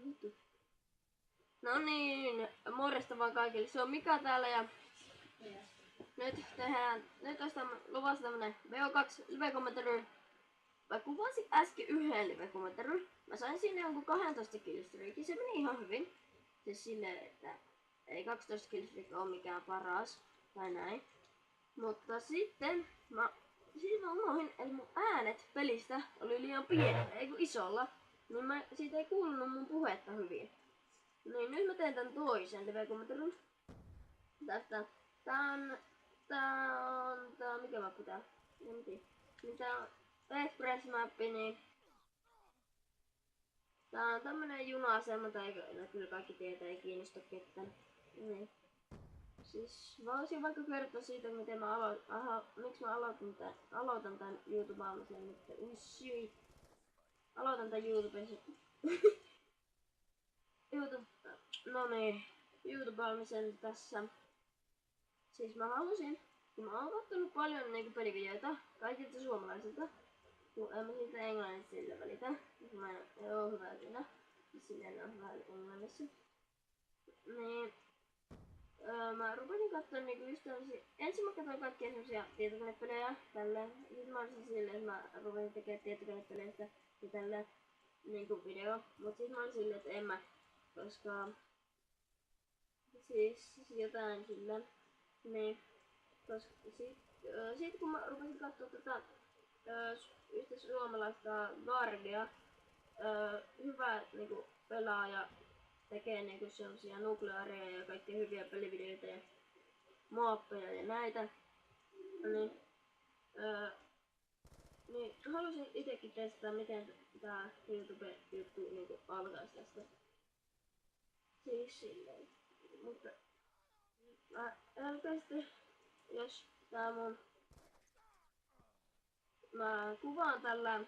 Vittu. No niin, morjesta vaan kaikille. Se on Mika täällä ja nyt olisi luvassa tämmönen VO2 live-kommentary. Mä kuvasin äsken yhden live-kommentaryn. Mä sain sinne jonkun 12 killstreakin. Se meni ihan hyvin. Siis silleen, että ei 12 killstreak ole mikään paras tai näin. Mutta sitten mä unohdin, että mun äänet pelistä oli liian pienellä, ei kun isolla. Niin siitä ei kuulunut mun puhetta hyvin. Niin nyt mä teen tän toisen live-kommentaryn. Tää on mikä mappi tää? En tiedä. Niin tää on Express-mappi, niin tää on tämmönen juna-asema, tai kyllä kaikki tietää, ei kiinnosta ketään. Niin. Siis voisin vaikka kertoa siitä, miten miksi mä aloitan tän YouTubeaamisen nyt. Aloitan tän YouTubeaamisen tässä. Siis mä halusin, kun mä oon kattonut paljon niinku pelivideoita kaikilta suomalaisilta, kun en mä siitä englannista sillä välitä. Mä en oo hyvä siinä. Silleen on hyvä englannissa. Niin mä rupesin katsoa niinku just tämmösiä. Ensin mä katsoin kaikkia semmosia tietokonepelejä tälleen. Sitten mä olisin silleen, että mä rupesin tekemään tietokonepeleistä ja tälleen niinku video. Mut sit mä olin silleen, että en mä, koska siis jotain silleen. Niin, koska sit kun mä rupesin katsoa tätä yhtä suomalaista Guardia, hyvä niinku pelaaja, tekee niinku semmosia nukleaareja ja kaikkia hyviä pelivideoita ja moappeja ja näitä, niin halusin itekin testaa, miten tää YouTube-juttu niinku alkais tästä. Siis silleen, mutta älkää jos tää mä kuvaan tällä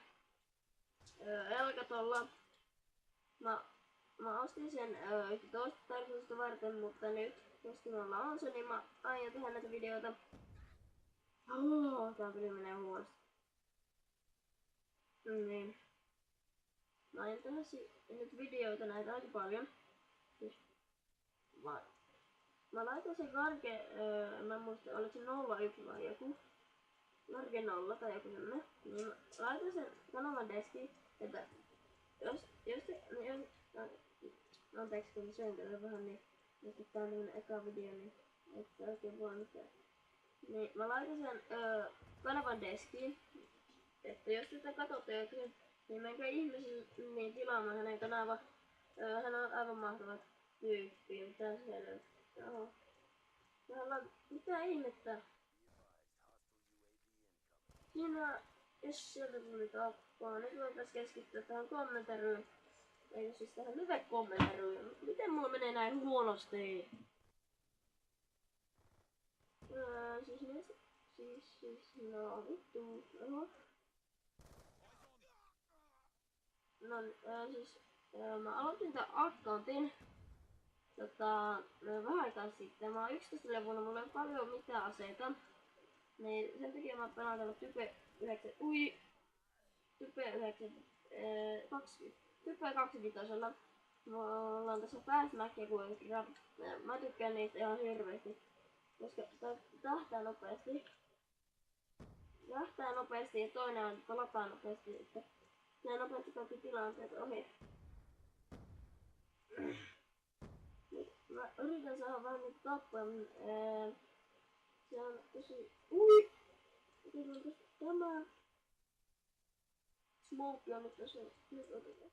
Elgatolla. Mä ostin sen toista tarkoitusta varten, mutta nyt, koska mulla on se, niin mä aion tehdä näitä videoita. Tää peli menee huonosti. Niin. Mä aion tehdä nyt videoita näitä aika paljon. Siis, mä laitan sen Garge, mä muistan, oliko se 01 vai joku. Garge 0 tai joku semmonen. Niin mä laitan sen kanavan deskiin, että anteeksi kun söin tätä vähän, niin jos tää on tämmönen eka video, niin et oikein voi mitään. Niin mä laitan sen kanavan deskiin, että jos tätä katsotte oikein, niin menkää ihmisille niin tilaamaan hänen kanava. Hän on aivan mahtava tyyppi, mitä siellä on. Mitä ihmettä? Siinä, jos sieltä tuli tappaa, nyt voitais keskittyä tähän kommentariin. Eikö siis tähän live-kommentariin? Miten mulla menee näin huonosti? No vittu. Mä aloitin tän accountin vähän aikaa sitten. Mä oon 11-vuonna, mulla ei ole paljon mitään aseita. Niin sen takia mä pelaan tällä Type 25. Mulla on tässä pääsmäkkiä kuitenkin. Mä tykkään niistä ihan hirveesti. Koska tähtää nopeasti ja toinen on palataan nopeasti, että nää nopeasti kaikki tilanteet ohi. Mä yritän saada vähän niitä tappoja, se on tosi... Tämä... Smoke on nyt tässä, nyt otetaan.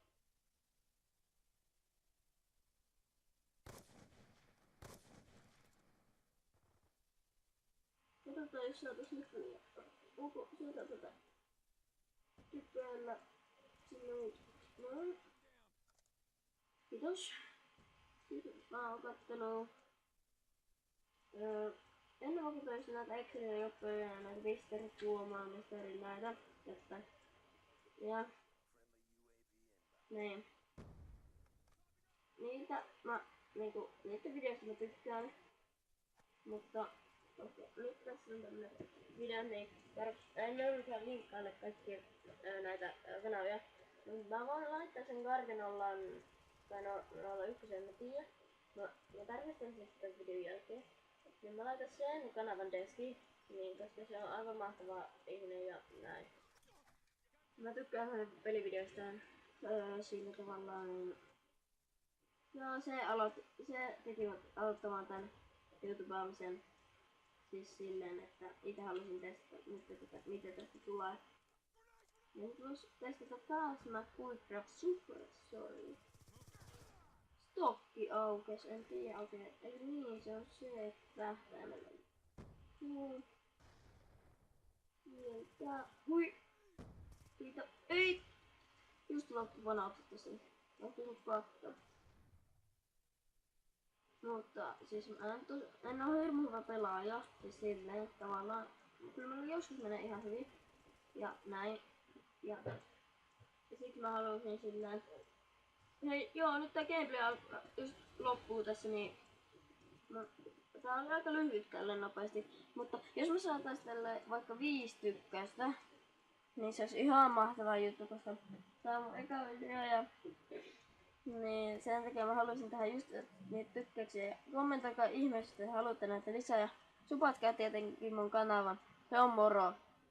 Katsotaan jos saatais nyt onko sieltä tätä typeellä sinne noin. Kiitos. Mä oon kattonut ennen mä katsoin näitä Excel-joppeja ja näitä misterit tuomaan, misterit näitä jotain. Ja niin. Niitä videoista mä tykkään. Mutta nyt tässä on tämmönen video, niin en löydykään linkkaille kaikkia näitä kanavia. Mä voin laittaa sen Gargenollan tai 01 en mä tiedä. Mä tarkistan sen sitten videon jälkeen. Niin mä laitan sen kanavan deskiin, niin koska se on aivan mahtava ihminen ja näin. Mä tykkään hänen pelivideoistaan sillä tavalla, niin no se teki aloittamaan tän YouTubeaamisen siis silleen, että itse halusin testata, mitä tästä tulee. Ja nyt vois testata taas mä Quickcraft Suppressori. Stokki aukes, en tiedä oikein. Ei niin, se on se, että tähtäimellä. Sieltä. Hui! Siitä. Ei! Just loppu panautetta sen. Loppu mut pakka. Mutta siis mä en oo hirmu hyvä pelaaja. Siis silleen tavallaan. Kyllä mulla joskus menee ihan hyvin. Ja näin. Ja sit mä halusin silleen. Hei, joo, nyt tää gameplay just loppuu tässä, niin tää on aika lyhyt tälle nopeasti, mutta jos me saatais tälle vaikka 5 tykkäystä, niin se olisi ihan mahtava juttu, koska tää on mun eka video ja niin sen takia mä haluaisin tähän just niitä tykkäyksiä ja kommentoikaa ihmeessä, että haluatte näitä lisää ja supatkaa tietenkin mun kanavan. Se on moro!